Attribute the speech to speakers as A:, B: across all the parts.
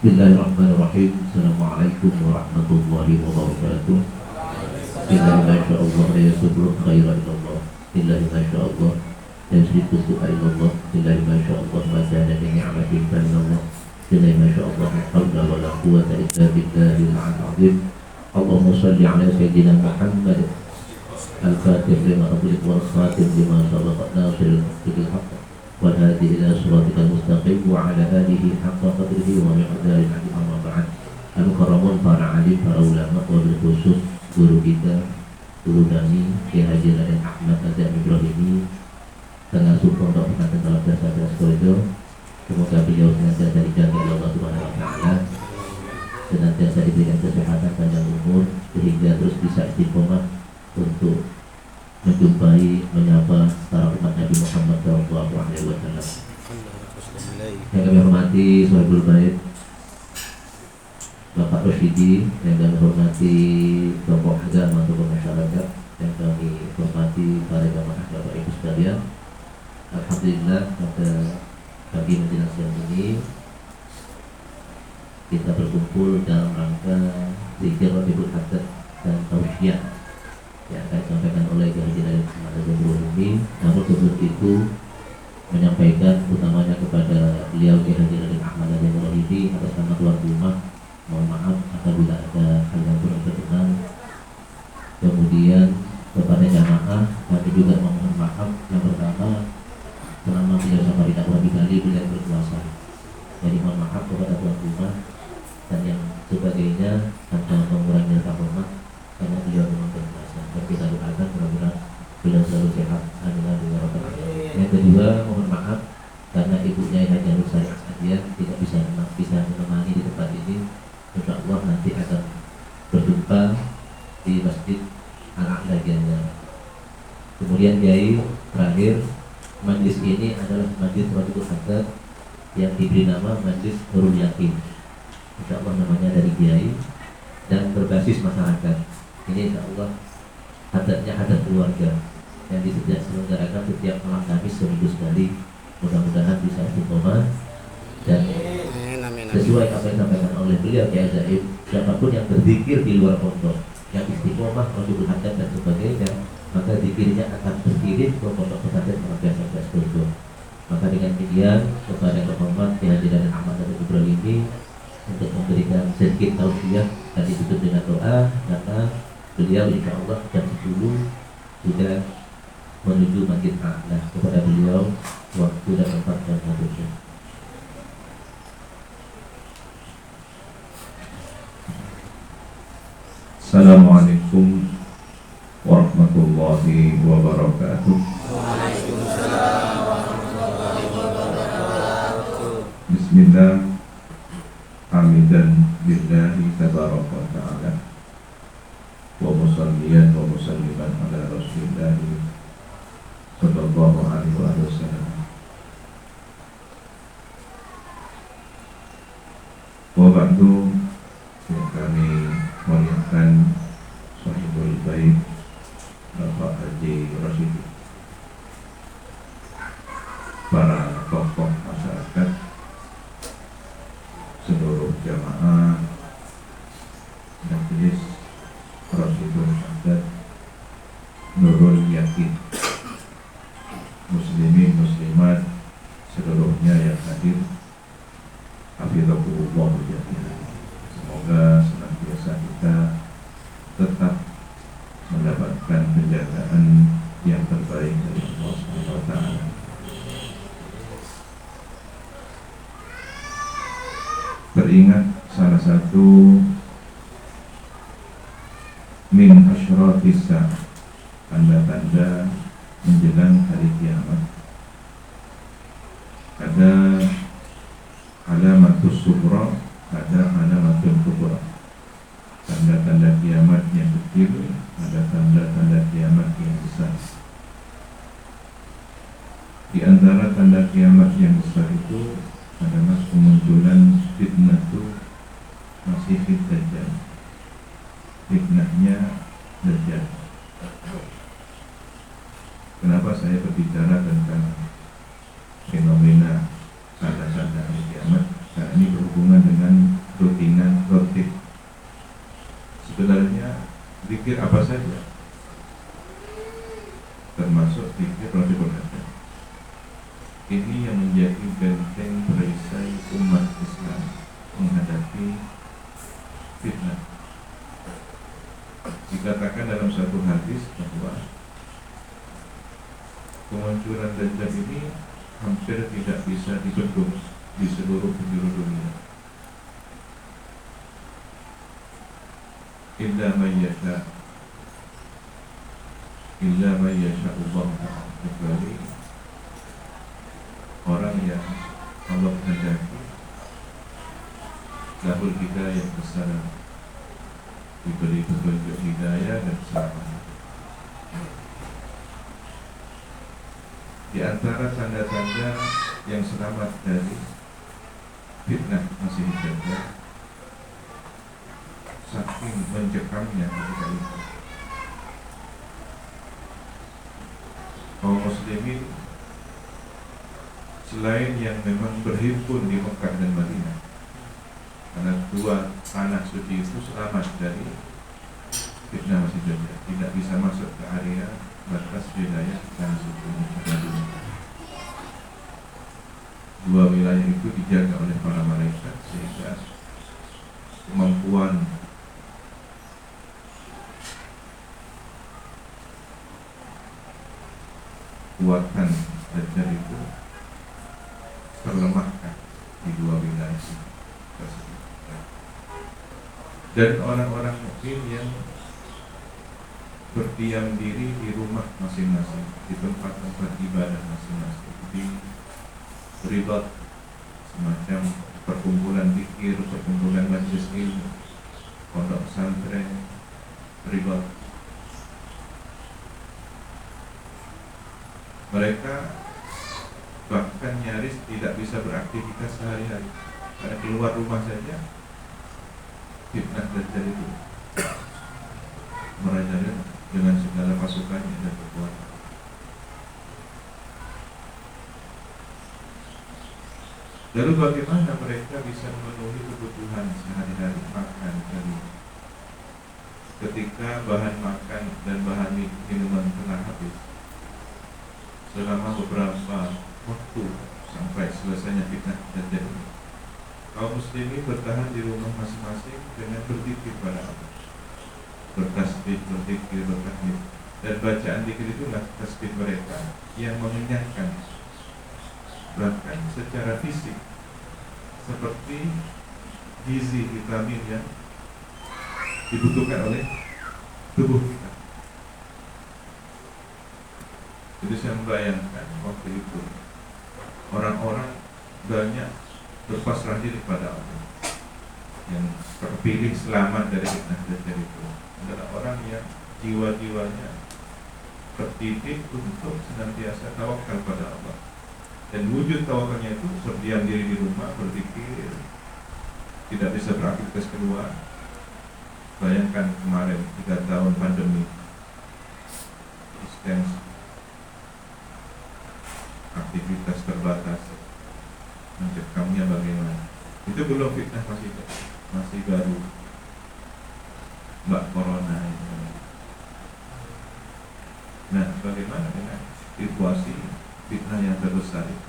A: Bismillahirrahmanirrahim. Assalamualaikum warahmatullahi wabarakatuh. Billahi masyaallah la yasudru khairan illallah. Billahi masyaallah la yusriku su'a illallah. Billahi masyaallah ma kana min ni'matin fa minallah. Billahi masyaallah la hawla wa la quwwata illa billahil azim. Allahumma shalli ala sayyidina Muhammad al-fatih lima ughliqa wal khatim lima sabaqa nasiril haqqi bil haqq wal hadi ila siratikal mustaqim wa ala alihi haqqa qadrihi wa miqdarihi amma ba'd. Al-mukarramun, para alim, para ulama, wabil khusus guru kita, guru kami Kiai Haji Raden Ahmad Adam Ibrahimi, pengasuh pondok pesantren Al Dasar Koridor. Semoga beliau senantiasa dijaga oleh Allah Subhanahu wa taala, senantiasa diberikan kesehatan panjang umur sehingga terus bisa istiqomah untuk menjumpai, menyapa para umat Nabi Muhammad SAW. Yang kami hormati Sohibul Bait Bapak Rosyidi, yang kami hormati tokoh agama, tokoh masyarakat, yang kami hormati para jamaah Bapak Ibu sekalian. Alhamdulillah pada pagi menjelang siang ini kita berkumpul dalam rangka zikir Rabiul Haddad dan tausiah yang akan disampaikan oleh Kiai Haji Raden Ahmad Ibrahimi. Namun sebelum itu menyampaikan utamanya kepada beliau Kiai Haji Raden Ahmad Ibrahimi atas nama tuan rumah, mohon maaf apabila ada hal yang kurang berkenan. Kemudian kepada jamaah kami juga mohon maaf. Yang pertama, selama beliau sama tidak berapa kali beliau berkuasa, jadi mohon maaf kepada tuan rumah dan yang sebagainya tanpa mengurangi rasa hormat karena beliau memang berkuasa. Dan kita doakan mudah-mudahan beliau selalu sehat, amin amin ya rabbal alamin. Yang kedua, mohon maaf karena ibunya Haji Nur Syariah Adian tidak bisa menemani di tempat ini. Insya Allah nanti akan berjumpa di Masjid Al-A'la Gianyar. Kemudian Kiai, terakhir, majlis ini adalah majlis Rabiul Haddad yang diberi nama Majlis Nurul Yakin. Insya Allah namanya dari Kiai dan berbasis masyarakat. Ini insya Allah hadatnya hadat keluarga yang diselenggarakan setiap malam Kamis seminggu sekali. Mudah-mudahan bisa istiqomah dan sesuai apa yang disampaikan oleh beliau Kiai Zaid, siapapun yang berzikir di luar pondok, yang istiqomah Rabiul Haddad dan sebagainya, maka zikirnya akan terkirim ke pondok pesantren Al Dasar Koridor. Maka dengan demikian kepada kehormat Kiai Haji Raden Ahmad Ibrahimi untuk memberikan sedikit tausiah dan ditutup dengan doa karena beliau insya Allah jam 10 sudah menuju Masjid Al-A'la. Kepada beliau waktu dan tempat dan waktunya.
B: Assalamualaikum warahmatullahi wabarakatuh.
C: Waalaikumsalam warahmatullahi wabarakatuh.
B: Bismillah, hamidan lillahi tabaraka wa ta'ala, wa musalliyan wa musalliman ala rasulillahi sallallahu alaihi wa sallam. Wa ba'du, yang kami muliakan Sohibul Bait Bapak Haji Rosyidi, para tokoh masyarakat, seluruh jamaah Majlis Rabiul Haddad Nurul Yakin, muslimin muslimat seluruhnya yang hadir, hafizahullah jami'an. Semoga senantiasa kita tetap mendapatkan penjagaan yang terbaik dari Allah Subhanahu wa taala. Teringat salah satu min asyratis sa'ah, tanda-tanda menjelang hari kiamat. Ada alamatus sughra, ada alamatul kubra. Tanda-tanda kiamat yang kecil, ada tanda-tanda kiamat yang besar. Di antara tanda kiamat yang besar itu adalah kemunculan fitnatu Masihid Dajjal. Fitnahnya Dajjal. Kenapa saya berbicara tentang fenomena tanda-tanda hari kiamat? Karena ini berhubungan dengan rutin. Sebenarnya zikir apa saja, termasuk zikir rotibul hajat. Ini yang menjadi benteng perisai umat Islam menghadapi fitnah. Dikatakan dalam satu hadis bahwa kemunculan Dajjal ini hampir tidak bisa dibendung di seluruh penjuru dunia. Illa man yasha Allah, kecuali orang yang Allah kehendaki lahul hidayah bersama, diberi petunjuk hidayah dan selamat. Di antara tanda-tanda yang selamat dari fitnah Masih Dajjal, saking mencekamnya ketika itu, kaum muslimin selain yang memang berhimpun di Mekah dan Madinah, karena dua tanah suci itu selamat dari fitnah Masih Dajjal, tidak bisa masuk ke area batas wilayah tanah suci Madinah. Dua wilayah itu dijaga oleh para malaikat sehingga kemampuan kuatan Dajjal itu terlemahkan di dua wilayah tersebut. Dan orang-orang mukmin yang berdiam diri di rumah masing-masing, di tempat-tempat ibadah masing-masing, di ribat, semacam perkumpulan zikir, perkumpulan majelis ilmu, pondok pesantren, ribat. Mereka bahkan nyaris tidak bisa beraktivitas sehari-hari, karena keluar rumah saja fitnah Dajjal itu merajalela dengan segala pasukannya dan kekuatan. Lalu bagaimana mereka bisa memenuhi kebutuhan sehari-hari makan tadi, ketika bahan makan dan bahan minuman telah habis selama beberapa waktu sampai selesainya fitnah Dajjal ini? Kaum muslimin bertahan di rumah masing-masing dengan berzikir pada Allah, bertasbih, berzikir, bertahmid, dan bacaan zikir itulah tasbih mereka yang mengenyangkan, bahkan secara fisik, seperti gizi, vitamin yang dibutuhkan oleh tubuh kita. Jadi saya membayangkan waktu itu orang-orang banyak berpasrah diri pada Allah. Yang terpilih selamat dari fitnah Dajjal itu adalah orang yang jiwa-jiwanya terdidik untuk senantiasa tawakal pada Allah. Dan wujud tawakalnya itu berdiam diri di rumah, berzikir, tidak bisa beraktivitas keluar. Bayangkan kemarin 3 tahun pandemi, distance, aktivitas terbatas, mencekamnya bagaimana? Itu belum fitnah masih baru, mbak corona itu. Nah, bagaimana dengan situasi fitnah yang terbesar itu?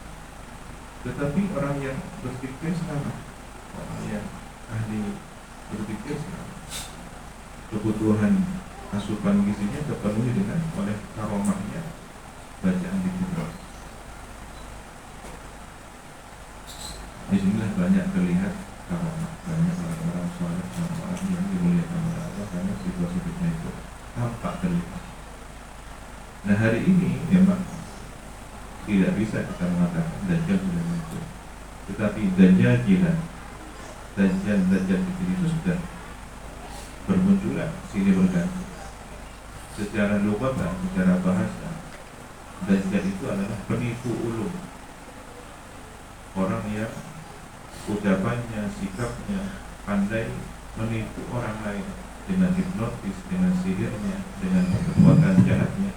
B: Tetapi orang yang berpikir selamat, orang yang ahli berpikir selamat, kebutuhan asupan gizinya terpenuhi dengan oleh karomahnya bacaan zikir. Disinilah banyak terlihat karomah, banyak orang-orang soleh, orang-orang yang dimuliakan oleh Allah karena situasi fitnah itu tampak terlihat. Nah, hari ini memang tidak bisa kita mengatakan Dajjal sudah muncul, tetapi Dajjal itu sudah bermunculan, sini berganti. Secara lugatan, secara bahasa, Dajjal itu adalah penipu ulum, orang yang ucapannya, sikapnya pandai menipu orang lain dengan hipnotis, dengan sihirnya, dengan kekuatan jahatnya.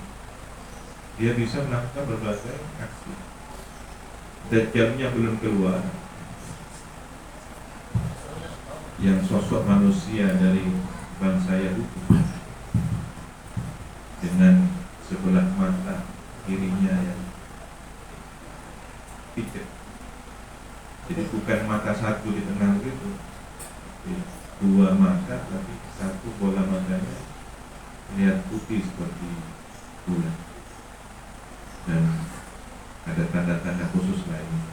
B: Dia bisa melakukan berbagai aksi. Dajjalnya belum keluar, yang sosok manusia dari bangsa Yahudi dengan sebelah mata kirinya yang picit. Jadi bukan mata satu di tengah itu, dua mata, tapi satu bola matanya terlihat putih seperti bulan. Dan ada tanda-tanda khusus lainnya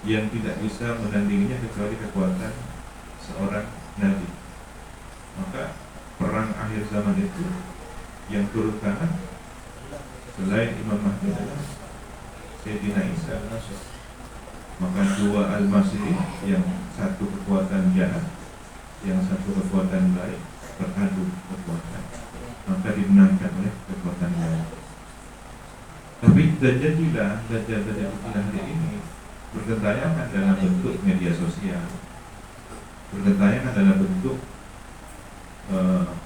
B: yang tidak bisa menandinginya kecuali kekuatan seorang nabi. Maka perang akhir zaman itu yang turun tangan selain Imam Mahdi adalah Sayyidina Isa al-Masih. Maka dua al-Masih yang satu kekuatan jahat, yang satu kekuatan baik, beradu kekuatan, maka dimenangkan oleh kekuatan baik. Tapi Dajjal hari ini bergentayangan dalam bentuk media sosial, bergentayangan dalam bentuk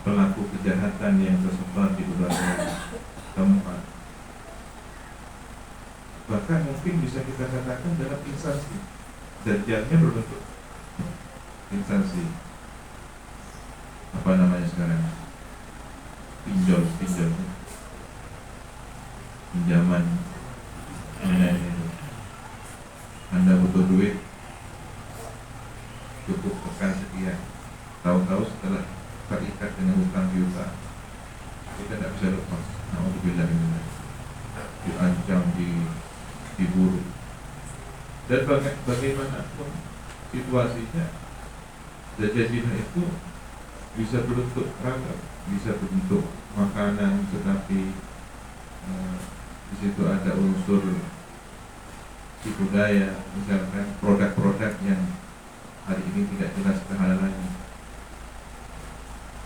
B: pelaku kejahatan yang tersebar di berbagai tempat. Bahkan mungkin bisa kita katakan dalam instansi. Dajjalnya berbentuk instansi. Apa namanya sekarang? Pinjol. Pinjaman online itu. Anda butuh duit, cukup pekan sekian. Tahu-tahu setelah terikat dengan hutang piutang, kita tidak bisa lepas. Alhamdulillah, diancam, diburu. Dan bagaimanapun situasinya, Dajjal itu bisa berbentuk ragam, bisa berbentuk makanan, tetapi di situ ada unsur tipu daya, misalkan produk-produk yang hari ini tidak jelas kehalalannya,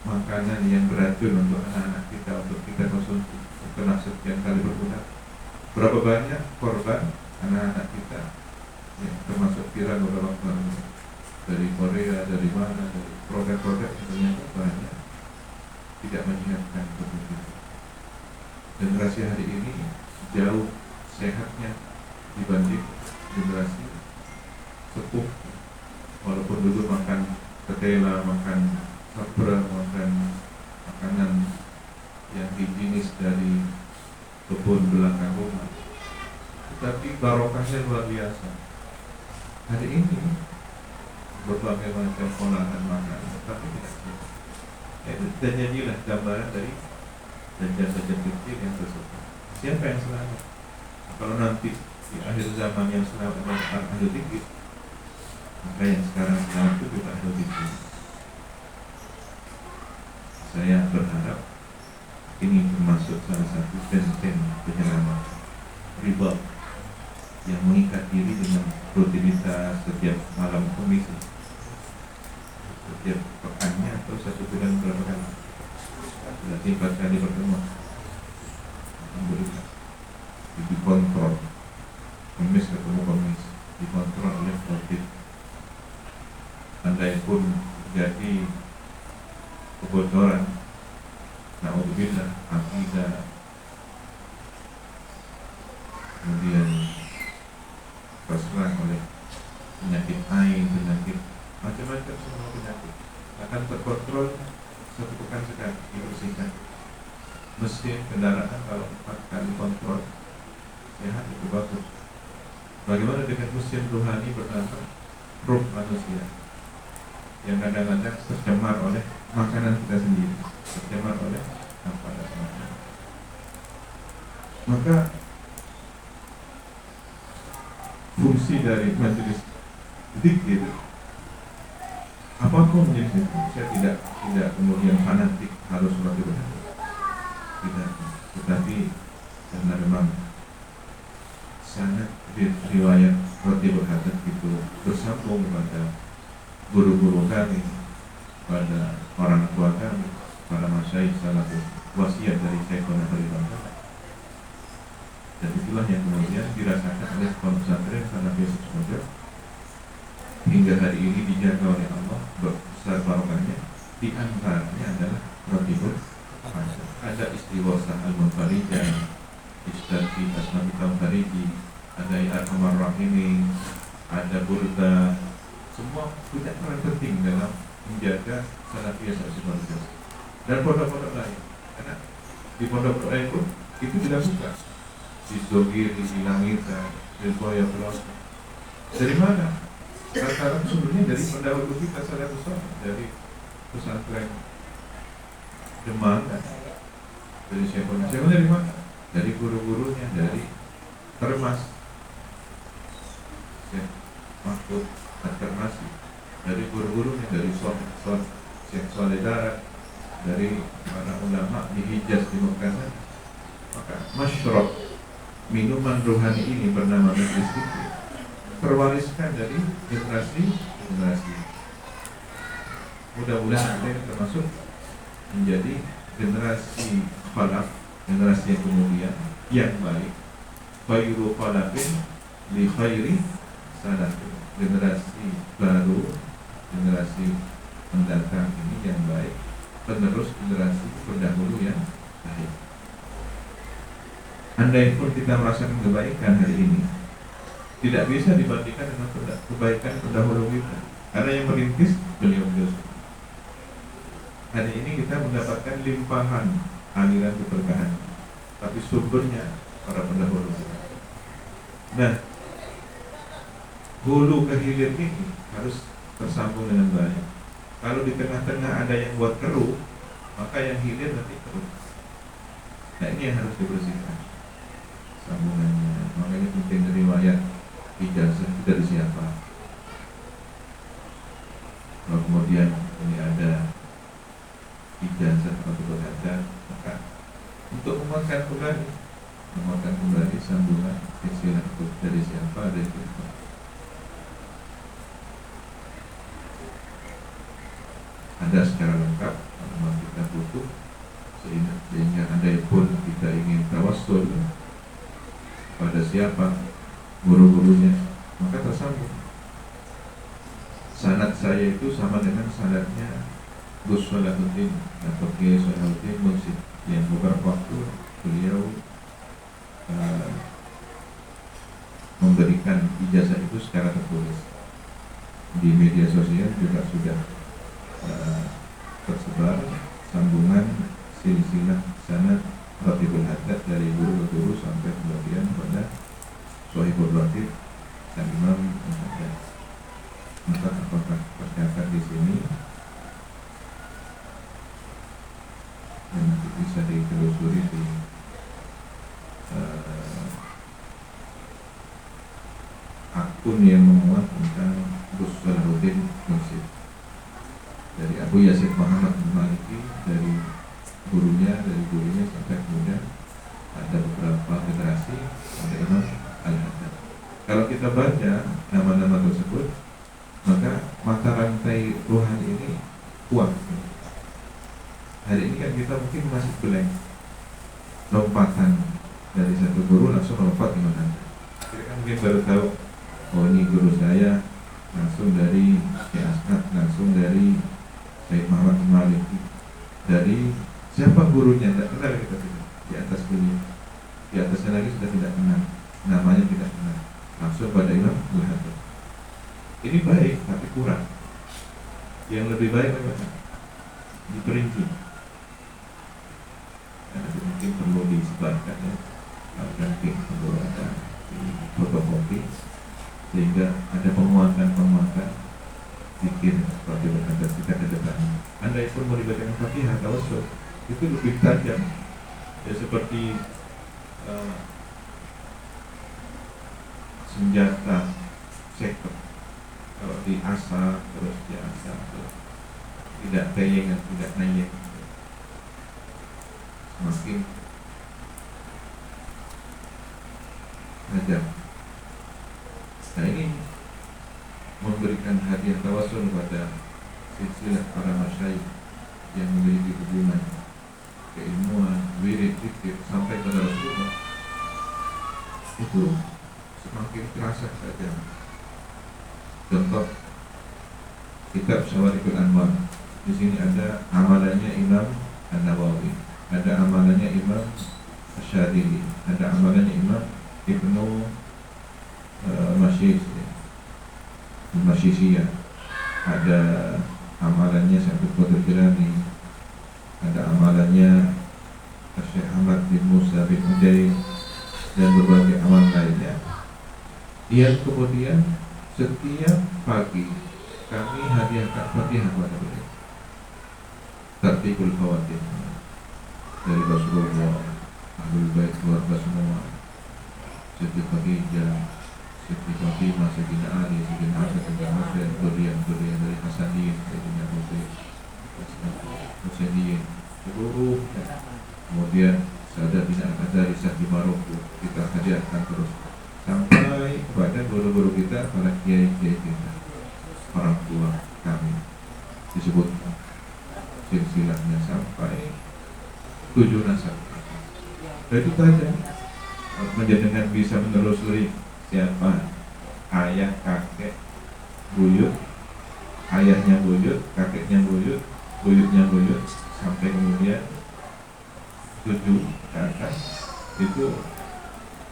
B: makanan yang beracun untuk anak-anak kita, untuk kita konsumsi setelah sekian kali berguna. Berapa banyak korban anak-anak kita yang termasuk viral beberapa waktu lalu dari Korea, dari mana, dari produk-produk yang ternyata banyak tidak menyehatkan tubuh kita. Generasi hari ini jauh sehatnya dibanding generasi sepuh. Walaupun dulu makan ketela, makan sabra, makan makanan yang higienis dari kebun belakang rumah, tetapi barokahnya luar biasa. Hari ini berbagai macam olahan makanan, tapi tidak sehat. Itu dan jadilah gambaran dari Dajjal kecil yang tersebut. Siapa yang selamat? Kalau nanti di akhir zaman yang selamat adalah ahli dzikir, maka yang sekarang selamat itu juga ahli dzikir. Saya berharap ini termasuk salah satu benteng penyelamatan riba yang mengikat diri dengan rutinitas setiap malam Kamis, setiap pekannya atau satu bulan berapa kali. Berarti 4 kali pertemuan. Alhamdulillah dikontrol. Kamis ketemu Kamis, dikontrol oleh Covid. Andai pun jadi kebocoran, na'udzubillah, akidah, kemudian terserang oleh penyakit ain, penyakit macam-macam, semua penyakit akan terkontrol satu pekan sekali, dibersihkan. Mesin kendaraan kalau 4 kali kontrol sehat itu bagus. Bagaimana dengan mesin rohani bernama ruh manusia yang kadang-kadang tercemar oleh makanan kita sendiri, tercemar oleh apa dan semacamnya. Maka fungsi dari majelis zikir apapun jenisnya, saya tidak kemudian fanatik harus seperti benar, tidak, tetapi karena memang sangat riwayat roti berhadat itu bersambung pada guru-guru kami, pada orang tua kami, para masyayikh salafus, wasiat dari Syekhona Khalifah. Dan itulah yang kemudian dirasakan oleh pesantren Hanafi Sukojo hingga hari ini dijaga oleh Allah besar barokahnya. Di antaranya adalah Rotibul Hadat. Ada Istighosah Al-Munfarijah, Istagfi Asma'i Tawfariji, ada Arhamar Rahimin, ada Burda semua punya peran penting dalam menjaga salafiyah solidaritas dan pondok-pondok lain. Karena di pondok-pondok lain pun itu dilakukan di Zogir, di Langita, di Boya Pulau. Dari mana? Rata-rata sumbernya dari pendahulu kita salafus saleh, dari pesantren Demak, dari siapa dari mana? Dari guru-gurunya, dari Termas, Syekh Mahfud At-Termasi, dari guru-gurunya, dari Syekh Saleh Darat, dari para ulama di Hijaz di Mekah. Maka masyrab minuman rohani ini bernama Majlis Zikir terwariskan dari generasi ke generasi. Mudah-mudahan kita termasuk menjadi generasi khalaf, generasi yang kemudian yang baik. Khairu khalafin li khairi salafin. Generasi baru, generasi mendatang ini yang baik, penerus generasi pendahulu yang baik. Andai pun kita merasakan kebaikan hari ini, tidak bisa dibandingkan dengan kebaikan pendahulu kita, karena yang merintis beliau-beliau. Hari ini kita mendapatkan limpahan aliran keberkahan, tapi sumbernya para pendahulu kita. Nah, hulu ke hilir ini harus tersambung dengan baik. Kalau di tengah-tengah ada yang buat keruh, maka yang hilir nanti keruh. Nah, ini yang harus dibersihkan sambungannya. Makanya penting riwayat ijazah itu dari siapa. Kalau kemudian ini ada ijazah atau berkata, maka untuk menguatkan kembali sambungan silsilah itu dari siapa, dari siapa. Ada secara lengkap, kalau kita butuh, sehingga andai pun kita ingin tawassul pada siapa guru-gurunya, maka tersambung. Sanad saya itu sama dengan sanadnya Gus Salahuddin atau Kiai Salahuddin Mursyid, yang beberapa waktu beliau memberikan ijazah itu secara tertulis. Di media sosial juga sudah tersebar sambungan silsilah sanad Ratibul Haddad dari guru ke guru sampai kemudian pada Sohibul Ratib dan Imam Haddad. Maka apakah persiapan di sini dan nanti bisa ditelusuri di akun yang memuat tentang Gus Salahuddin Mursyid dari Abu Yazid Muhammad Maliki, dari gurunya sampai kemudian ada beberapa generasi sampai Imam Al-Haddad. Kalau kita baca nama-nama tersebut, maka mata rantai rohani ini kuat. Hari ini kan kita mungkin masih blank, lompatan dari satu guru langsung lompat di mana. Kita kan mungkin baru tahu, oh ini guru saya langsung dari Syekh Asnad, langsung dari Syekh Muhammad Maliki. Dari siapa gurunya tidak kenal kita tidak. Di atas beliau, di atasnya lagi sudah tidak kenal, namanya tidak kenal, langsung pada Imam Al-Haddad. Ini baik tapi kurang. Yang lebih baik adalah diperinci. Karena itu mungkin perlu disebarkan ya, ranking perlu ada di fotokopi sehingga ada penguatan pikir seperti berkata kita ke depan. Andai pun mau dibacakan Fatihah tawassul itu lebih tajam ya, seperti senjata sekep. Kalau diasah terus diasah terus tidak teyeng dan tidak nayeng, semakin tajam. Nah ini memberikan hadiah tawassul pada silsilah para masyayikh yang memiliki hubungan keilmuan, wirid, zikir sampai pada Rasulullah, itu semakin terasa saja. Contoh kitab Syawarikul Anwar, di sini ada amalannya Imam An-Nawawi, ada amalannya Imam Asy-Syadzili, ada amalannya Imam Ibnu Masyisiyah. ada amalannya Syekh Qadir Jilani, ada amalannya Syekh Ahmad bin Musa bin Udain, dan berbagai amalan lainnya. Yang kemudian setiap pagi kami hadiahkan Fatihah kepada beliau, Tartiqul Khawatir dari Rasulullah, Ahlul Bait, keluarga semua, Siti Khadijah, Siti Fatimah, Sayyidina Ali, Sayyidina Hasan, Sayyidina Hussein, durian dari Hasanin, Sayyidina Husainiyin, seluruhnya. Kemudian Sadat bin Al-Azhari di Maroko kita hadiahkan terus sampai kepada guru-guru kita, para kiai-kiai kita, orang tua kami, disebutkan silsilahnya sampai 7 nasab. Dan itu saja menjadikan bisa menelusuri siapa ayah, kakek, buyut, ayahnya buyut, kakeknya buyut, buyutnya buyut, sampai kemudian 7 ke atas. Itu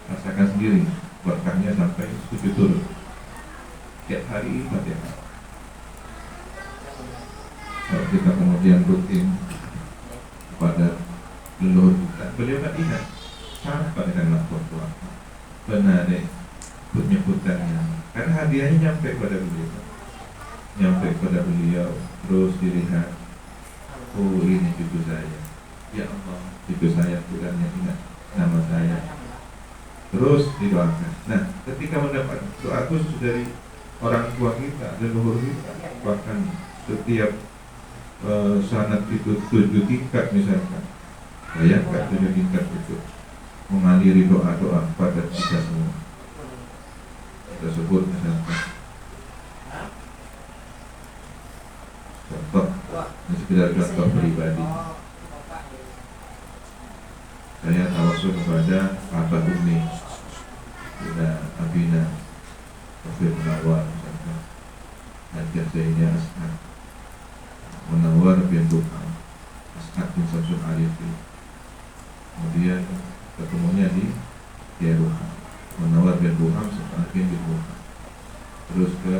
B: rasakan sendiri berkahnya sampai 7 turun tiap hari Fatihah. Kalau kita kemudian rutin kepada leluhur kita, beliau kan ingat apa dengan waktu apa benar deh penyebutannya, karena hadiahnya nyampe pada beliau, terus dilihat, oh ini cucu saya, ya Allah, cucu saya bukannya ingat nama saya, terus didoakan. Nah, ketika mendapat doa khusus dari orang tua kita, leluhur kita, bahkan setiap sanad itu 7 tingkat misalkan, bayangkan 7 tingkat itu mengaliri doa-doa pada kita semua. Kita sebut misalkan contoh, ini sekedar contoh pribadi. Saya tawasul kepada Abah Umi, Bina Abina, Taufik Munawar misalkan, Hajjah Zainnya Ashad, Munawar bin Bukham, Ashad bin Samsul Alifi. Kemudian ketemunya di Yeruha, Munawar bin Bukham, Ashad bin Bukham. Terus ke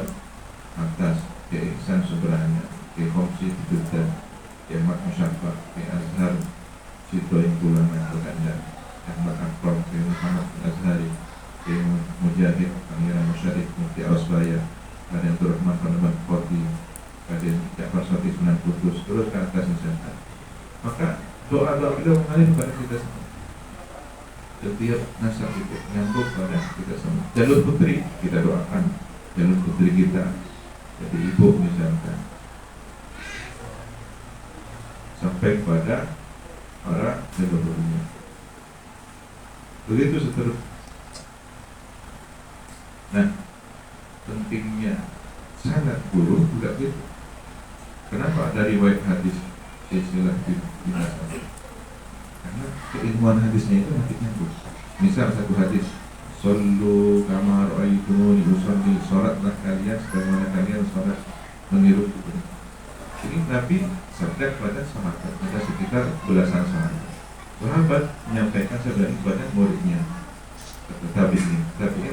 B: atas, ke Ihsan Subrahnya, ke Khomsi Judan, ke Ahmad Musyafaq, ke Azhar Sidoin Kulangan Kegandar, Ahmad Akram, ke Muhammad Azhari, ke Mujahid Pangeran Musyarif Mufti Ausbaya, Raden Abdurrahman Paneban Khoti, Raden Ja'far Soti Sunan Kudus, terus ke atas misalkan. Maka doa-doa kita mengalir kepada kita semua. Setiap nasab itu nyambung pada kita semua. Jalur putri kita doakan, jalur putri kita, jadi ibu misalkan, sampai pada para leluhurnya. Begitu seterusnya. Nah, pentingnya sanad guru juga gitu. Kenapa dari riwayat hadis silsilah binasa? Karena keilmuan hadisnya itu makin nyambung. Misal satu hadis, Sallu kama ra'aitumuni usolli, sholatlah kalian sebagaimana kalian sholat meniruku. Ini Nabi sabda kepada sahabat, ada sekitar belasan sahabat. Sahabat menyampaikan sabda kepada muridnya, kata tabi'in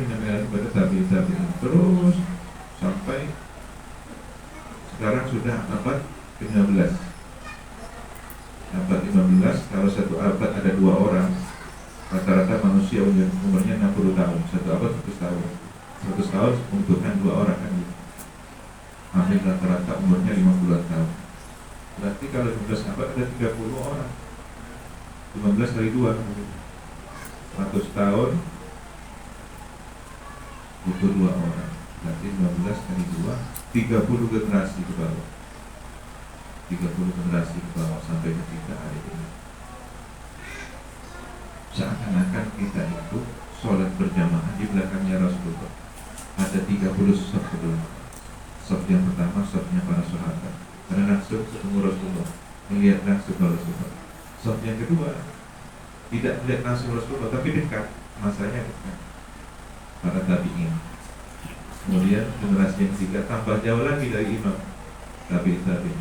B: menyampaikan kepada tabi'in, terus sampai sekarang sudah abad 15. Abad 15, kalau satu abad ada 2 orang, rata-rata manusia umurnya 60 tahun. Satu abad 100 tahun. 100 tahun membutuhkan 2 orang kan gitu. Hampir rata-rata umurnya 50 tahun. Berarti kalau 15 abad ada 30 orang. 15 kali 2 100 tahun butuh 2 orang. Berarti 15 kali 2 30 generasi ke bawah. 30 generasi ke bawah sampai ketika hari ini. Seakan-akan kita itu sholat berjamaah di belakangnya Rasulullah. Ada 30 saf ke belakang. Saf yang pertama safnya para sahabat, karena langsung ketemu Rasulullah, melihat langsung Rasulullah. Saf yang kedua tidak melihat langsung Rasulullah, tapi dekat, masanya dekat, para tabi'in. Kemudian generasi yang ketiga tambah jauh lagi dari imam, tabi'in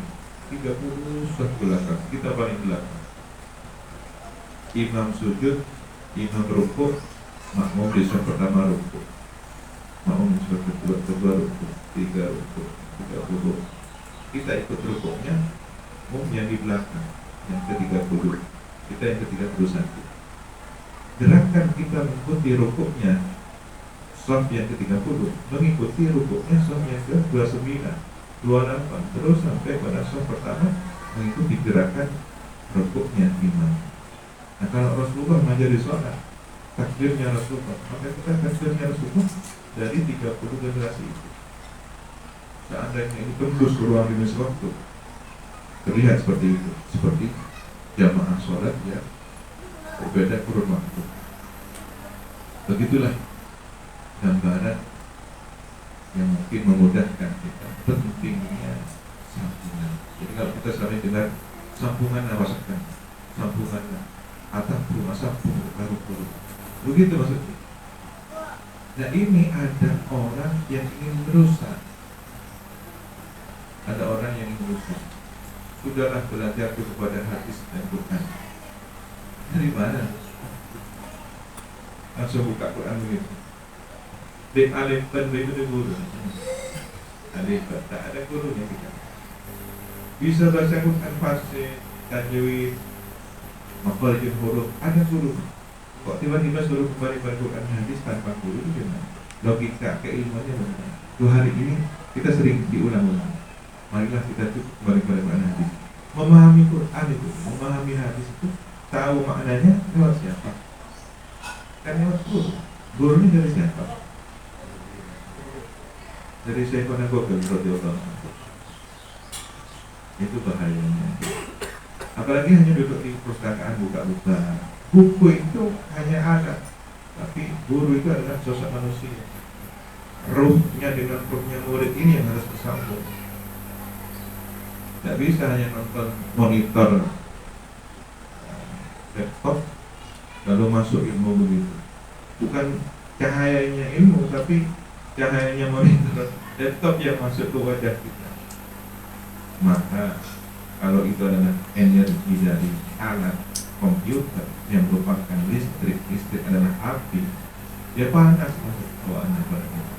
B: 30 saf belakang, kita paling belakang. Imam sujud, imam rukuk, makmum di saf pertama rukuk, makmum di saf kedua rukuk, 3 rukuk, 4 30. Kita ikut rukuknya, yang di belakang yang ke-30, kita yang ke-31. Gerakan kita mengikuti rukuknya shaf yang ke-30, mengikuti rukuknya shaf yang ke-29, 28, terus sampai pada shaf pertama mengikuti gerakan rukuknya imam. Nah, kalau Rasulullah mengajari sholat, takbirnya Rasulullah, maka kita takbirnya Rasulullah dari 30 generasi itu. Seandainya ini tembus ke ruang dimensi waktu, terlihat seperti itu, seperti jamaah sholat yang berbeda kurun waktu. Begitulah gambaran yang mungkin memudahkan kita pentingnya sambungan. Jadi kalau kita selalu dengar sambungan rasakan, sambungan atapu asapu baru-baru, begitu maksudnya. Nah, ini ada orang yang ingin merusak, ada orang yang ingin merusak. Sudahlah belajar kepada hadis dan Quran. Dari mana? Langsung buka Quran begitu. Di alif dan itu di guru. Alif tak ada gurunya kita. Bisa baca Quran fasih, tajwid, mafalil huruf, ada guru. Kok tiba-tiba suruh kembali pada Quran hadis tanpa guru itu gimana? Logika keilmuannya bagaimana? 2 hari ini kita sering diulang-ulang. Marilah kita tuh kembali pada Quran hadis. Memahami Quran itu, memahami hadis itu, tahu maknanya lewat siapa? Kan lewat guru. Gurunya dari siapa? Dari Syekhona Gokil radhiyallahu anhu. Itu bahayanya. Apalagi hanya duduk di perpustakaan buka-buka. Buku itu hanya alat, tapi guru itu adalah sosok manusia. Ruhnya dengan ruhnya murid ini yang harus bersambung. Tidak bisa hanya nonton monitor laptop lalu masuk ilmu begitu. Bukan cahayanya ilmu, tapi cahayanya monitor laptop yang masuk ke wajah kita. Maka kalau itu adalah energi dari alat komputer yang merupakan listrik adalah api, ya panas masuk bawaannya pada kita.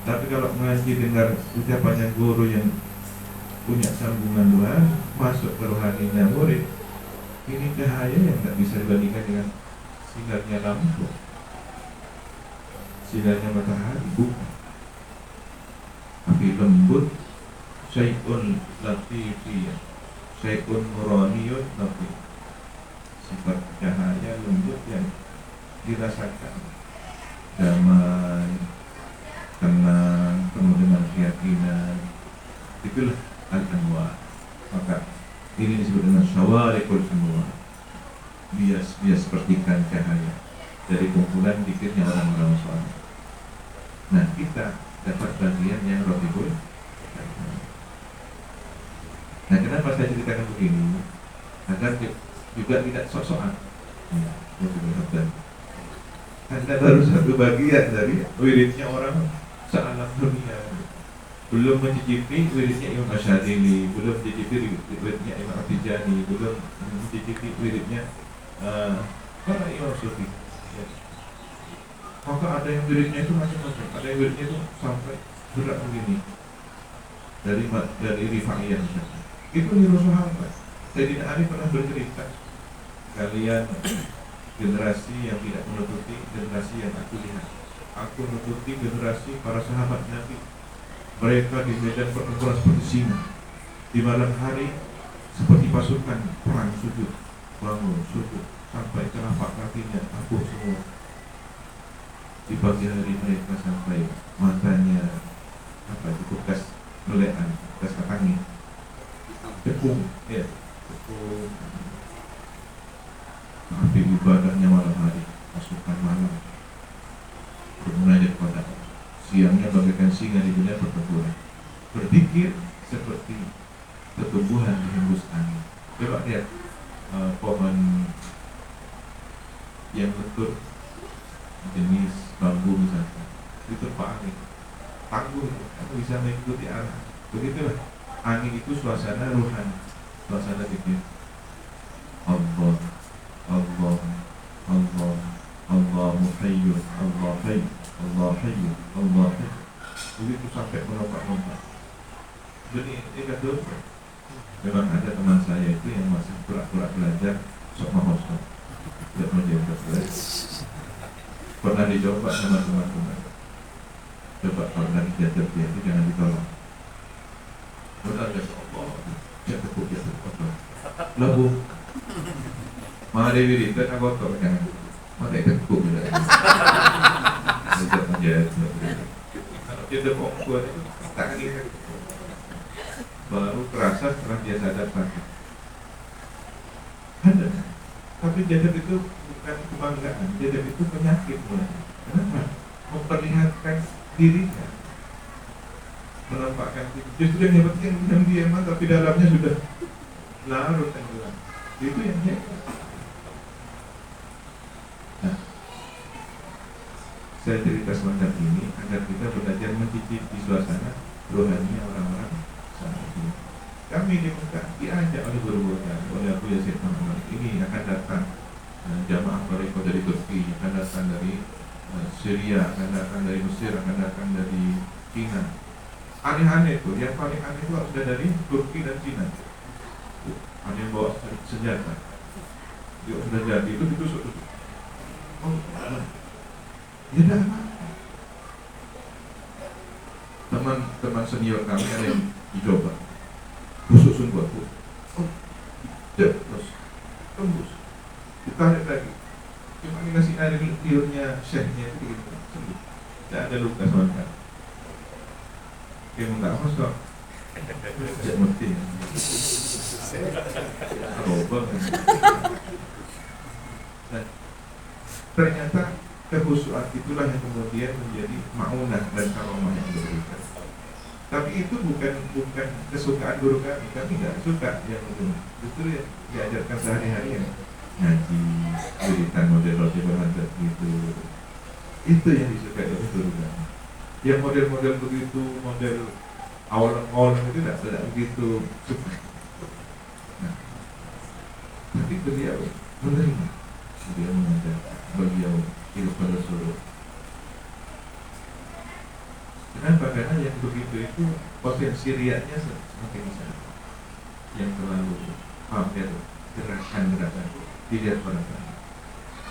B: Tapi kalau mengaji dengar ucapannya guru yang punya sambungan luar masuk ke rohaninya murid, ini cahaya yang tak bisa dibandingkan dengan sinarnya lampu, sinarnya matahari, bukan. Tapi lembut, syai'un latifiyah, syai'un nuraniyun latif. Sifat cahaya lembut yang dirasakan, damai, tenang, penuh dengan keyakinan. Itulah al-anwar. Maka ini disebut dengan syawarikul anwar. Bias percikan cahaya dari kumpulan dikirnya orang-orang soleh. Nah, kita dapat bagian yang rotibul. Nah, kenapa saya ceritakan begini? Agar juga tidak sok-sokan. Anda baru satu bagian dari wiridnya orang sealam dunia. Belum mencicipi wiridnya Imam Asy'ari, belum mencicipi wiridnya Imam At-Tijani, belum mencicipi wiridnya para imam sufi. Ya. Maka ada yang wiridnya itu macam-macam, ada yang wiridnya itu sampai berat begini dari Rifaiyah. Itu niru sahabat. Sayyidina Ali pernah bercerita, kalian generasi yang tidak menutupi generasi yang aku lihat. Aku menutupi generasi para sahabat Nabi. Mereka di medan pertempuran seperti singa, di malam hari seperti pasukan perang sujud, bangun sujud sampai telapak kakinya aku semua. Di pagi hari mereka sampai matanya bekas melekan, bekas angin, tepung, ya, tepung. Tapi ibadahnya malam hari, pasukan malam bermunajat kepada Allah. Siangnya bagaikan singa di dunia pertempuran, berzikir seperti pertumbuhan di hembus angin. Coba lihat pohon yang betul jenis bambu misalnya, diterpa angin, tangguh, kamu bisa mengikuti arah. Begitulah angin itu suasana ruhani, suasana zikir. Allah, Allah, Allah, Allahu hayyun, Allah hayy, Allah hayy, Allah hayy. Begitu sampai melompat-lompat. ini kan dosa. Memang ada teman saya itu yang masih pura-pura belajar sok mahasiswa, tidak menjawab belajar. Pernah dicoba sama teman-teman. Coba kalau lagi jatuh dia itu jangan ditolong. Benar ya Allah, jatuh. Lalu malah Dewi itu kan kotor jangan. Mata itu tekuk bila. Tidak menjawab. Kalau dia depok itu tak lagi. Baru terasa setelah dia sadar sakit. Ada. Tapi jadab itu bukan kebanggaan, jadab itu penyakit mulai. Kenapa? Memperlihatkan dirinya, menampakkan justru yang hebat yang dia emang tapi dalamnya sudah larut tenggelam. Itu yang hebat. Nah, saya cerita semacam ini agar kita belajar mencicipi suasana rohani orang-orang saat ini. Kami di Mekah diajak oleh guru-guru kami, oleh Abu Yazid Muhammad. Ini akan datang jamaah mereka dari Turki, akan datang dari Syria, akan datang dari Mesir, akan datang dari Cina. Aneh-aneh itu, yang paling aneh itu sudah dari Turki dan Cina. Ada yang bawa senjata, dia sudah jadi itu ditusuk. Oh, ya dah. Teman senior kami ada yang dicoba, tusuk sungguh aku. Oh, terus tembus, ditarik lagi. Cuma dikasih air liurnya syekhnya itu gitu, sembuh. Tidak ada luka sama sekali. Dia enggak masuk. Tidak mati. Roba. Dan ternyata kehusuan itulah yang kemudian menjadi ma'unah dan karomah yang diberikan. Tapi itu bukan kesukaan guru kami tidak suka yang itu. Justru yang diajarkan sehari-hari yang ngaji, wiridan model roti berhadat gitu. Itu yang disukai oleh guru kami. Yang model-model begitu, model awal-awal itu tidak begitu suka. Nah, tapi beliau menerima, beliau mengajarkan, beliau hidup pada suruh. Kenapa? Karena yang begitu itu potensi riaknya semakin besar. Yang terlalu hampir gerakan dilihat pada kami.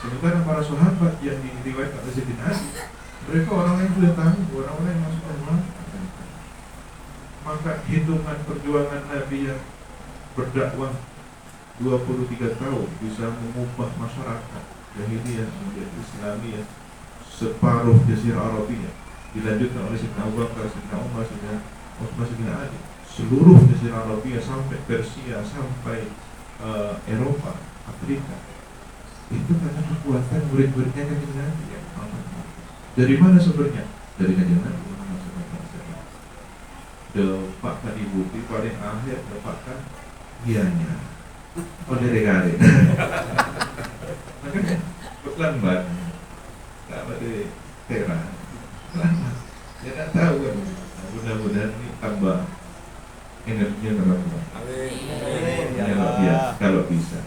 B: Sementara para sahabat yang diriwayatkan oleh Sayyidina Ali, mereka orang yang sudah tahu, orang-orang yang masuk Islam. Maka hitungan perjuangan Nabi yang berdakwah 23 tahun bisa mengubah masyarakat jahiliyah menjadi Islamiyah separuh Jazirah Arabia, dilanjutkan oleh Sayyidina Abu Bakar, Sayyidina Umar, Sayyidina Utsman, Sayyidina Ali, seluruh Jazirah Arabia sampai Persia, sampai Eropa, Afrika. Itu karena kekuatan murid-muridnya Kanjeng Nabi ya. Dari mana sumbernya? Dari Kanjeng Nabi. Dapatkan ibu di paling akhir, dapatkan dianya. Oh dari kali. Makanya lambat. Tak ada terang. Lambat. Dia tak tahu kan. Mudah-mudahan ini tambah energinya tambah kuat. Kalau bisa.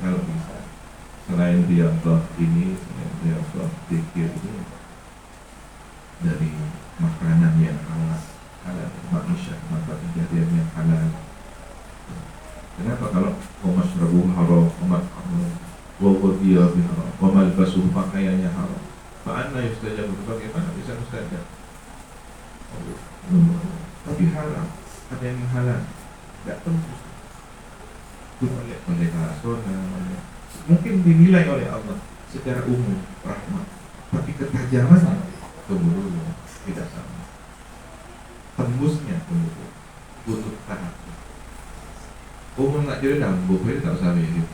B: Selain riyadhah ini, selain riyadhah zikir ini, dari makanan yang halal, manusia, maka kejadian yang halal. Kenapa kalau masrabu haram, mat'amu wa ghudhiya biharam, wa malbasuhu, pakaiannya haram, fa'anna yustajabu, bagaimana bisa mustajab? Tapi haram, ada yang halal, tidak tembus. Itu oleh rasona, mungkin dinilai oleh Allah secara umum rahmat, tapi ketajamannya keburu tidak sama. Tembusnya keburu butuh tahap. Umum nak jadi dambuk, itu tak usah mirip.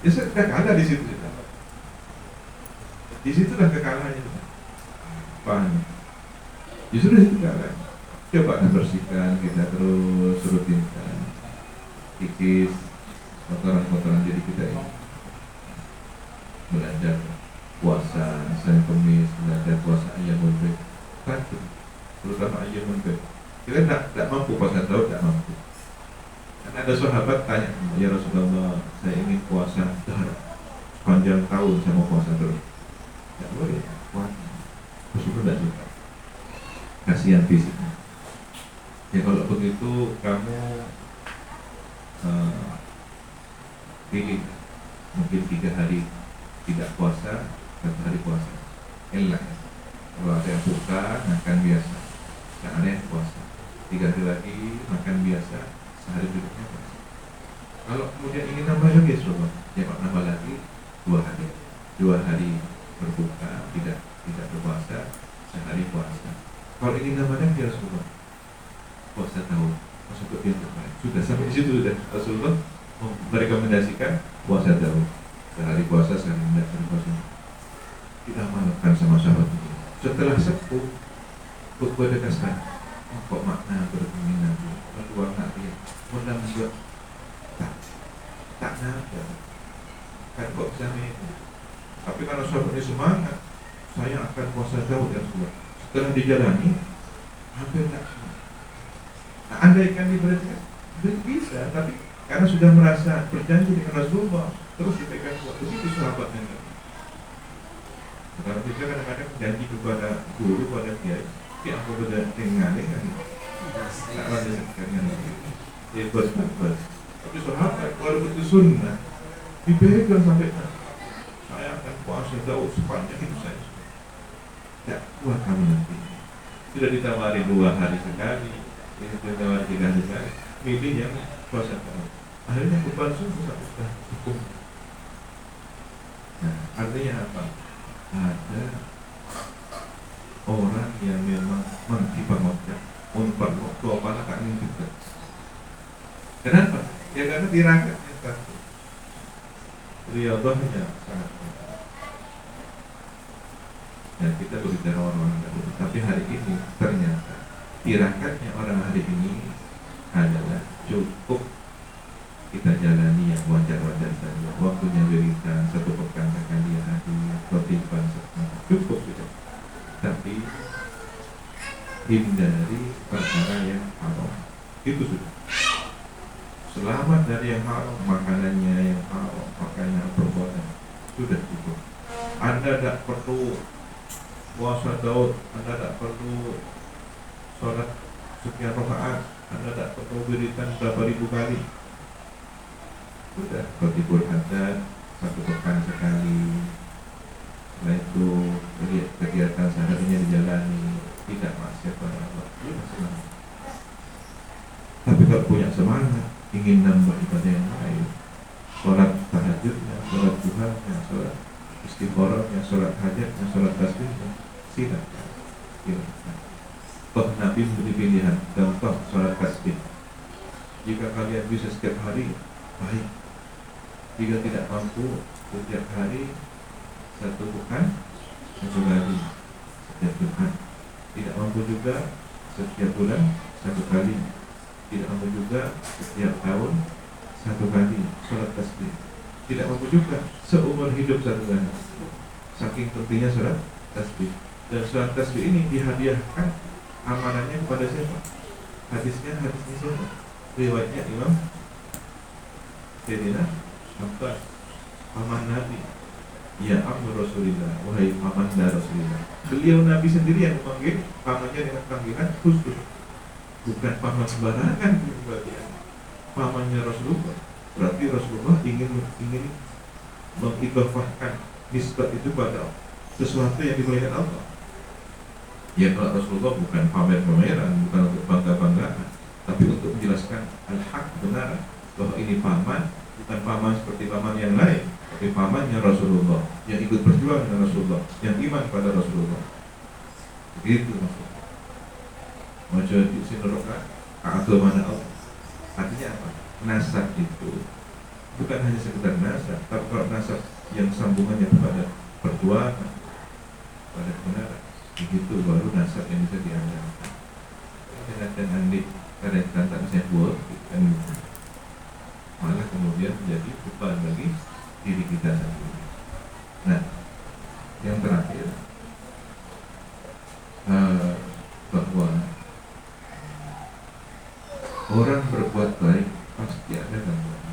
B: Ya sudah kalah di situ. Di situlah kekalahannya. Paham? Justru di situ kalah. Coba bersihkan, kita terus rutinkan, kikis kotoran-kotoran diri kita ini. Belajar puasa, Senin Kamis, belajar puasa Ayyamul Bid, terutama Ayyamul Bid. Kita tidak mampu puasa tahun, tidak mampu. Karena ada sahabat tanya, ya Rasulullah, saya ingin puasa sepanjang tahun, saya mau puasa terus. Tidak boleh, puasa. Rasulullah tidak suka. Kasihan fisiknya. Ya kalau begitu kamu pilih mungkin 3 hari tidak puasa, 1 hari puasa. Enak ya. Kalau ada yang buka makan biasa, yang ada yang puasa. 3 hari lagi makan biasa, sehari berikutnya puasa. Kalau kemudian ingin nambah lagi ya Pak, nambah lagi 2 hari. 2 hari berbuka, tidak berpuasa, sehari puasa. Kalau ingin nambah lagi ya Rasulullah, puasa tahun, masuk ke yang terbaik. Sudah sampai di situ sudah Rasulullah merekomendasikan puasa tahun, sehari puasa, sehari tidak berpuasa. Kita amalkan sama sahabat ini. Setelah sepuh, berdekatan, kok makna berkeinginan, berluang hati, mudah membuat tak nada, kan kok bisa itu. Tapi kalau sahabat ini semangat, saya akan puasa tahun yang sudah. Setelah dijalani, hampir tak semua. Nah, andaikan diberitakan, bisa, tapi karena sudah merasa berjanji dengan Rasulullah, terus dipegang kuat. Begitu sahabatnya. Kalau kita kadang-kadang janji kepada guru, pada kiai, aku sudah tinggalin kan, tak ada sekarang ini. Bos. Tapi sahabat, walaupun itu sunnah, dipegang sampai saya akan puasa jauh sepanjang hidup saya. Tak kuat kamu nanti. Sudah ditawari 2 hari sekali, ini ditawari 3 hari sekali, milih yang puasa jauh. Akhirnya beban sudah cukup. Nah, artinya apa? Ada orang yang memang menghibah wajah, unpar waktu apa tak ingin juga. Kenapa? Ya karena dirangkatnya satu, riyadhahnya sangat baik. Dan kita berbicara orang-orang tadi, tapi hari ini ternyata dirangkatnya orang hari ini adalah cukup kita jalani yang wajar-wajar saja. Waktunya wiridan 1 pekan sekali hadir, khotibah cukup sudah. Tapi hindari perkara yang haram, itu sudah. Selamat dari yang haram, makanannya yang haram, pakaian perbuatan, sudah cukup. Anda tidak perlu puasa Daud, Anda tidak perlu sholat sekian rakaat, Anda tidak perlu wiridan berapa ribu kali. Sudah, khotibul haddad 1 pekan sekali. Setelah itu kegiatan seharinya dijalani, tidak maksiat pada Allah. Tapi kalau punya semangat, ingin nambah ibadah yang lain, sholat tahajudnya, sholat duhanya, sholat istikharahnya, sholat hajatnya, sholat tasbihnya, silakan. Toh Nabi memberi pilihan, contoh sholat tasbih. Jika kalian bisa setiap hari, baik. Jika tidak mampu, setiap hari 1 pekan 1 kali setiap Jumat. Tidak mampu juga setiap bulan 1 kali. Tidak mampu juga setiap tahun 1 kali sholat tasbih. Tidak mampu juga seumur hidup 1 kali. Saking pentingnya sholat tasbih. Dan sholat tasbih ini dihadiahkan amanahnya kepada siapa? Hadisnya siapa? Riwayatnya Imam Sayyidina Abbas, paman Nabi. Ya Amr Rasulillah, wahai paman Rasulillah. Beliau Nabi sendiri yang memanggil pamannya dengan panggilan khusus, bukan paman sembarangan. Pamannya Rasulullah. Berarti Rasulullah ingin mengidhafahkan nisbat itu pada sesuatu yang dimuliakan Allah. Ya kalau Rasulullah bukan pamer-pameran, bukan untuk bangga-banggaan, tapi untuk menjelaskan al-haq kebenaran, bahwa ini paman, bukan paman seperti paman yang lain, tapi pamannya Rasulullah, yang ikut berjuang dengan Rasulullah, yang iman pada Rasulullah. Begitu maksudnya. Majadi sinroka atau mana Allah. Artinya apa? Nasab itu bukan hanya sekedar nasab, tapi kalau nasab yang sambungannya kepada perjuangan, pada kebenaran, begitu baru nasab yang bisa diandalkan. Dan andi karena tak bisa buat kan, malah kemudian menjadi beban bagi diri kita sendiri. Nah, yang terakhir bahwa orang berbuat baik pasti ada gangguan.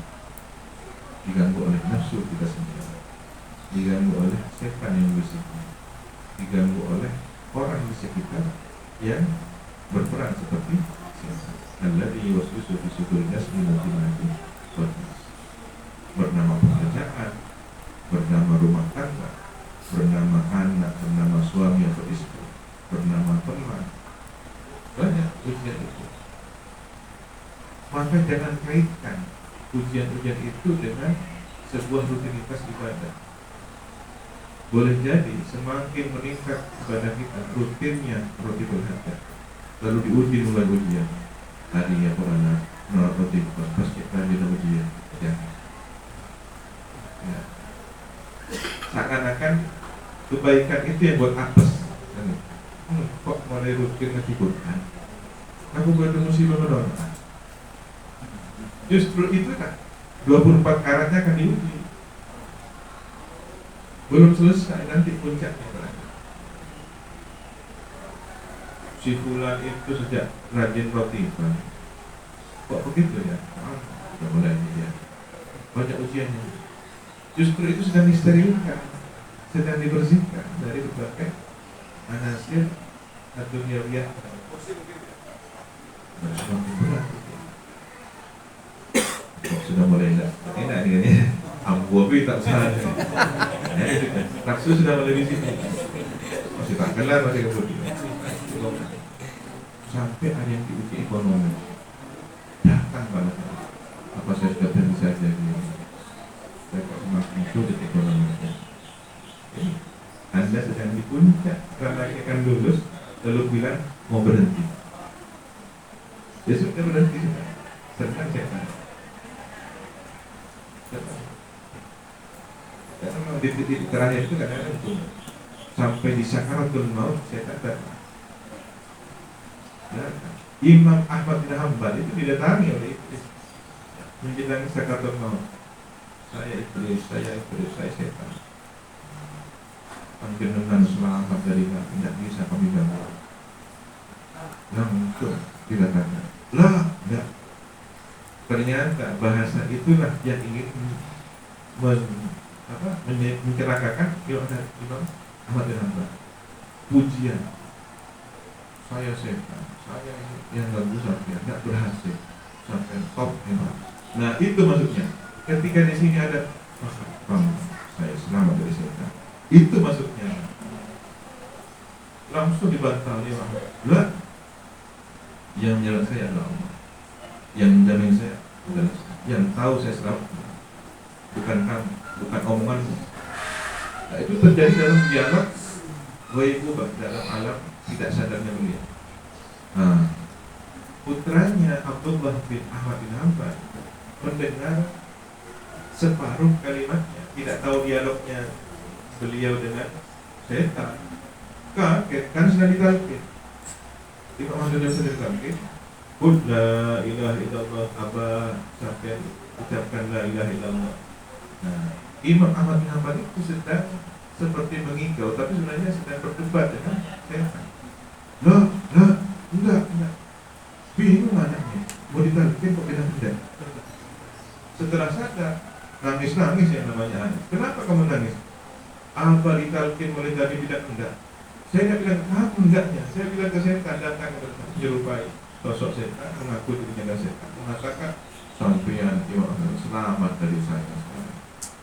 B: Diganggu oleh nafsu kita sendiri, diganggu oleh setan yang bersikap, diganggu oleh orang di sekitar yang berperan seperti setan. Alladzi yuwaswisu fi sudurin nas minal jinnati wan nas. Bernama pekerjaan, bernama rumah tangga, bernama anak, bernama suami atau istri, bernama teman. Banyak ujian itu. Maka jangan kaitkan ujian-ujian itu dengan sebuah rutinitas ibadah. Boleh jadi semakin meningkat ibadah kita, rutinnya rotibul hajat, lalu diuji mulai ujian. Tadi ya Qur'an menolak rotibul, pas kita bina ujian. Jangan. Ya. Seakan-akan kebaikan itu yang buat apes. Kok mulai rutin ngaji Quran? Aku bertemu musibah menolak. Justru itu kan 24 karatnya akan diuji. Belum selesai, nanti puncaknya berada. Si fulan itu sejak rajin roti, kok begitu ya? Sudah mulai ya. Banyak ujiannya. Justru itu sedang disterilkan, sedang dibersihkan dari berbagai anasir duniawiyah. Semakin berat. Sudah mulai enak nih kan ya. Ambu api tak salah. Nafsu sudah mulai di sini. Masih tak kelar, masih kemudian. Sampai ada yang diuji ekonomi. Datang pada apa saya sudah berani saja ini. Saya kok semakin sulit ekonomi. Anda sedang di puncak karena akan lulus, lalu bilang mau berhenti. Ya sudah berhenti sudah. Senang saya kan. Karena memang di titik terakhir itu kadang-kadang itu sampai di sakaratul maut saya kata Imam Ahmad bin Hanbal itu didatangi oleh iblis menjelang sakaratul maut. Saya setan. Panjenengan selamat dari tidak bisa kami bantu. Langsung dikatakan, lah, enggak. Ternyata bahasa itulah yang ingin mencerakakan Imam Ahmad bin Hanbal. Pujian, saya setan, saya yang ganggu sampai nggak berhasil sampai top memang. Nah itu maksudnya. Ketika di sini ada saya selamat dari setan, itu maksudnya. Langsung dibantah oleh Allah. Lah, yang menyerang saya adalah Allah. Yang menjamin saya adalah saya. Yang tahu saya selamat bukan kamu, bukan omonganmu. Nah, itu terjadi dalam dialog ghaibubah, dalam alam tidak sadarnya beliau. Nah, putranya Abdullah bin Ahmad bin Hanbal mendengar separuh kalimatnya, tidak tahu dialognya beliau dengan setan. Kaget, kan sudah ditalqin. Imam Ahmad bin Hanbal sudah ditalqin. Qul la ilaha illallah, apa sampai ucapkan la ilaha illallah. Nah, Imam Ahmad bin Hanbal itu sedang seperti mengigau, tapi sebenarnya sedang berdebat dengan setan. Enggak. Bingung anaknya, mau ditalqin kok bilang tidak. Setelah sadar, nangis yang namanya anak. Kenapa kamu nangis? Apa ditalqin oleh tadi tidak enggak? Saya tidak bilang kamu enggaknya. Saya bilang ke setan, datang menyerupai sosok setan, mengaku dirinya setan, mengatakan sampeyan selamat dari saya.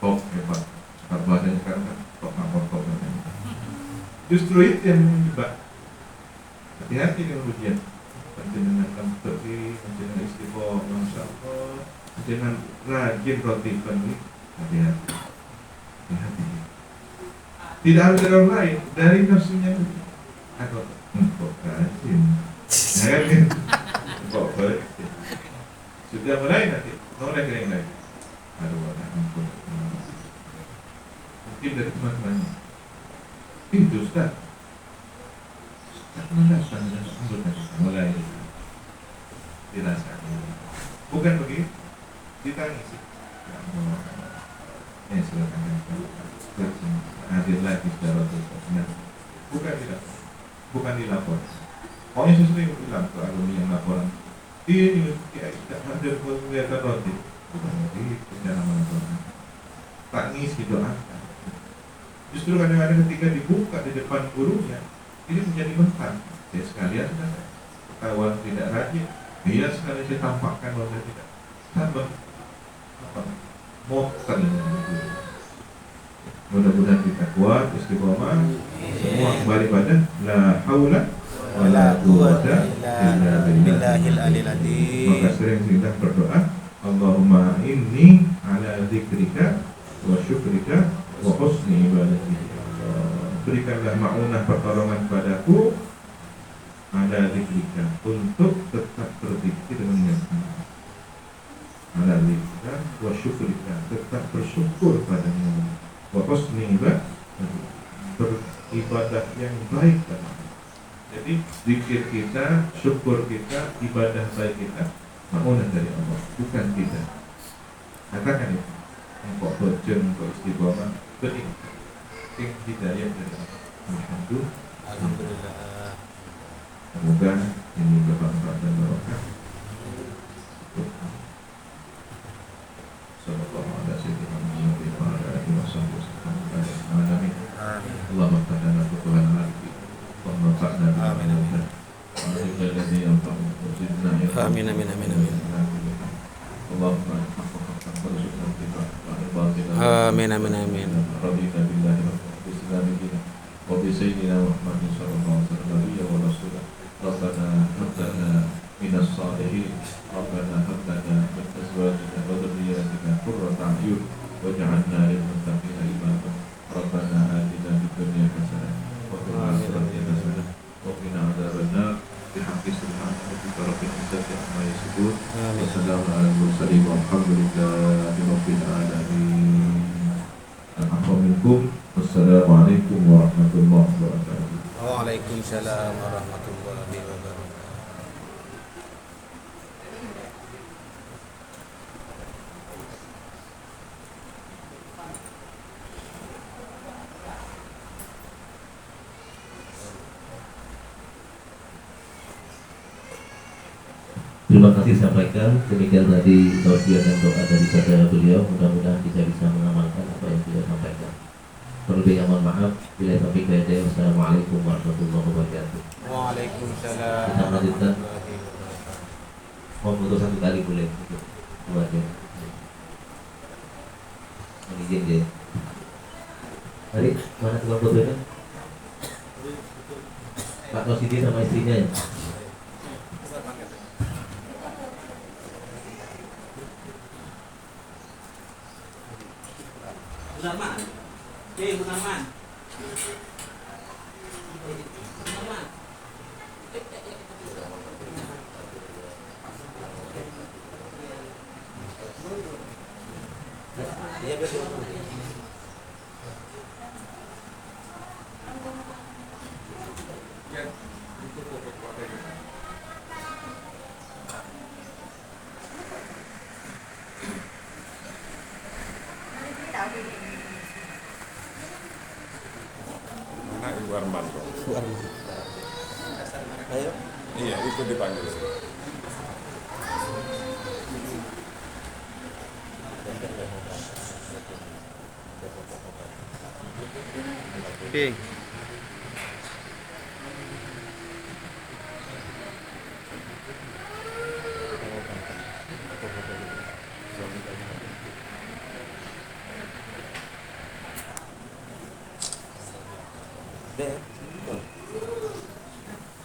B: Top hebat. Kalau bahasanya sekarang kan top ngomong. Justru itu yang menjebak. Hati-hati dengan ujian. Panjenengan terdiri, panjenengan istiqomah, masya Allah. Jangan rajin roti penuh. Hati-hati. Tidak harus dari orang lain, dari nafsunya. Atau kok rajin. Kok rajin. Sudah mulai nanti, mulai ke yang lain. Aduh, ampun. Mungkin dari teman-temannya. Itu Ustaz. Mendatang dan anggota mulai dirasakan. Bukan begitu. Ditangisi. Silakan. Hadir lagi secara terus. Bukan dilapor. Pokoknya sesuai yang bilang ke alumni yang laporan. Ini tidak hadir kelihatan roti. Bukan begitu dalam laporan. Tak ngisi doakan. Justru kadang-kadang ketika dibuka di depan gurunya, ini menjadi mentah. Ya sekalian ketahuan tidak rajin, Biar sekali saya tampakkan bahwa saya tidak sabar, moken. Mudah-mudahan kita kuat, istiqomah, semua kembali pada la haula wala quwwata illa
C: billahil
B: billah.
C: aliyil azim.
B: Maka sering-sering berdoa, Allahumma inni ala dzikrika wa syukrika wa husni ibadatika. Berikanlah ma'unah pertolongan padaku ala dzikrika, untuk tetap berzikir dengan benar. Ala dzikrika wa syukrika, tetap bersyukur padamu. Wa husni ibadatika, beribadah yang baik padamu. Jadi zikir kita, syukur kita, ibadah baik kita ma'unah dari Allah, bukan kita. Katakan itu. Engkau berjen, engkau istiqomah, benih hidayah dari Allah.
C: Alhamdulillah.
B: Semoga ini bermanfaat dan barokah. Sallallahu alaihi wasallam. Allah maktadana ketuhan lagi. Allah maktadana.
C: Amin, amin. Amin, amin, amin, amin. Amin, amin, amin.
B: وبسيدنا محمد صلى الله عليه وسلم نبيا ورسولا ربنا هب لنا من الصالحين ربنا هب لنا من ازواجنا وذرياتنا قرة اعين واجعلنا للمتقين اماما ربنا آتنا في الدنيا حسنة وفي الآخرة حسنة وقنا عذاب النار بحق سبحان ربك رب العزة عما يصفون وسلام على المرسلين والحمد لله رب العالمين. العفو منكم. Wassalamualaikum warahmatullahi wabarakatuh.
C: Waalaikumsalam warahmatullahi wabarakatuh.
A: Terima kasih sampaikan. Demikian tadi tausiah dan doa daripada beliau. Mudah-mudahan kita bisa mengamalkan apa yang beliau sampaikan. Terlebih yang mohon maaf. Bila taufiq wal hidayah. Wassalamualaikum warahmatullahi wabarakatuh.
C: Waalaikumsalam.
A: Kita lanjutkan. Mau foto satu kali boleh. Dua aja. Izin dia. Mari, mana tukang fotonya? Pak Tosidi sama istrinya ya.
D: Munarman. Munarman. Munarman.
C: Iya, betul.
E: Ibu Armando.
C: Ayo.
E: Iya, itu dipanggil.
C: Ping.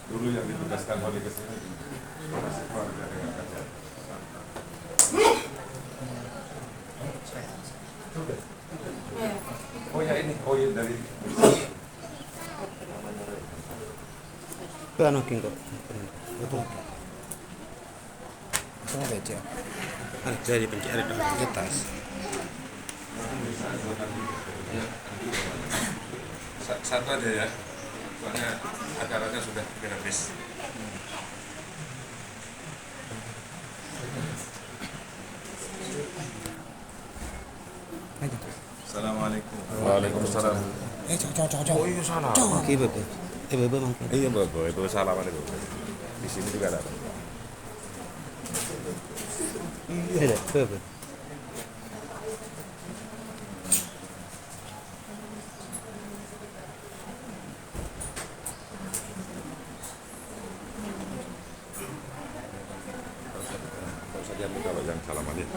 E: Dulu yang ditugaskan wali ke sini masih keluarga dengan kerja. Oh ya ini, oh ya dari
C: Anu king kok. Betul. Sama aja. Ada jadi pencet ada di atas.
E: satu aja ya, soalnya acaranya sudah habis. Assalamualaikum. Waalaikumsalam.
C: Cok.
E: Oh iya salah.
C: Oke, Bapak. Bapak mangkat.
E: Iya bagus, itu salaman itu. Di sini juga ada.
C: Iya, Bapak.
E: saja nih kalau yang salaman ya.